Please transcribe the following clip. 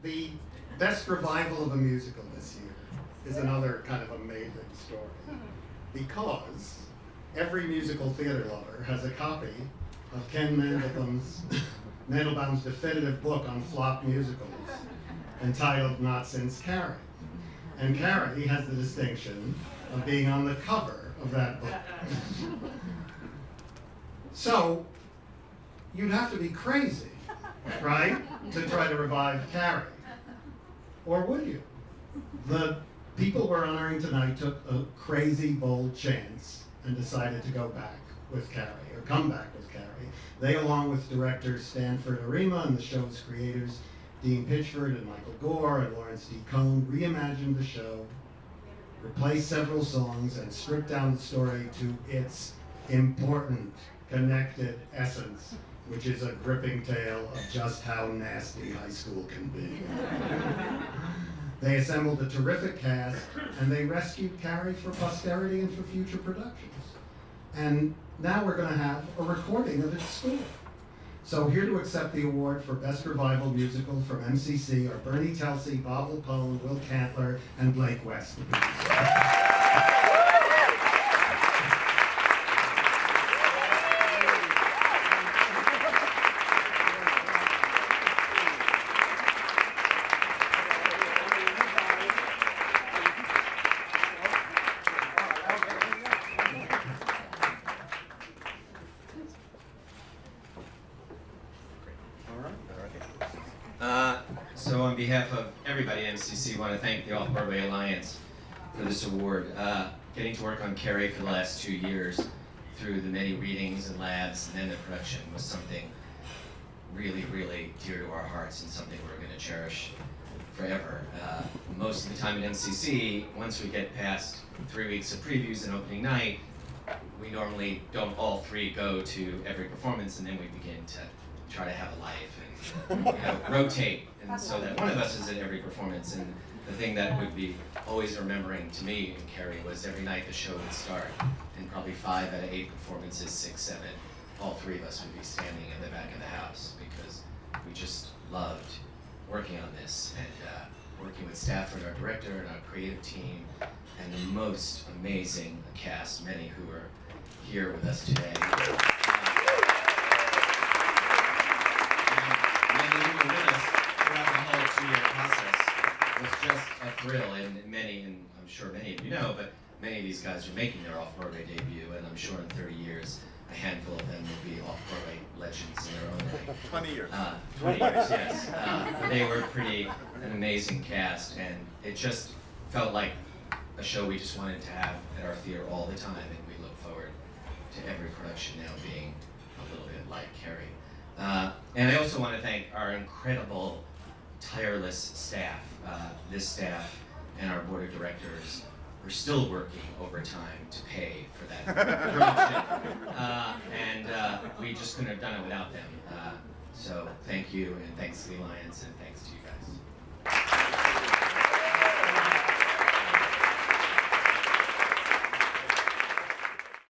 the best revival of a musical this year is another kind of amazing story, because every musical theater lover has a copy of Ken Mandelbaum's definitive book on flop musicals, entitled Not Since Carrie. And Carrie has the distinction of being on the cover of that book. So, you'd have to be crazy, right, to try to revive Carrie. Or would you? The people we're honoring tonight took a crazy, bold chance and decided to go back with Carrie, or come back with Carrie. They, along with directors Stanford Arima and the show's creators, Dean Pitchford and Michael Gore and Lawrence D. Cohn, reimagined the show, replaced several songs, and stripped down the story to its important, connected essence, which is a gripping tale of just how nasty high school can be. They assembled a terrific cast, and they rescued Carrie for posterity and for future productions. And now we're going to have a recording of its score. So here to accept the award for Best Revival Musical from MCC are Bernie Telsey, Bob Lupone, Will Cantler, and Blake West. So on behalf of everybody at MCC, I want to thank the Off-Broadway Alliance for this award. Getting to work on Carrie for the last 2 years through the many readings and labs and then the production was something really, really dear to our hearts and something we're going to cherish forever. Most of the time at MCC, once we get past 3 weeks of previews and opening night, we normally don't all three go to every performance, and then we begin to try to have a life and rotate, and so that one of us is at every performance. And the thing that would be always remembering to me in Carrie was every night the show would start, and probably 5 out of 8 performances, 6, 7, all three of us would be standing in the back of the house because we just loved working on this and working with Stafford, our director, and our creative team, and the most amazing cast, many who are here with us today. Many who were with us throughout the whole 2-year process was just a thrill, and many, and I'm sure many of you know, but many of these guys are making their Off-Broadway debut, and I'm sure in 30 years, a handful of them will be Off-Broadway legends in their own right. 20 years. 20 years, yes. They were an amazing cast, and it just felt like a show we just wanted to have at our theater all the time, and we look forward to every production now being a little bit like Carrie. And I also want to thank our incredible, tireless staff. This staff and our board of directors are still working overtime to pay for that production. And we just couldn't have done it without them. So thank you, and thanks to the Alliance, and thanks to you guys.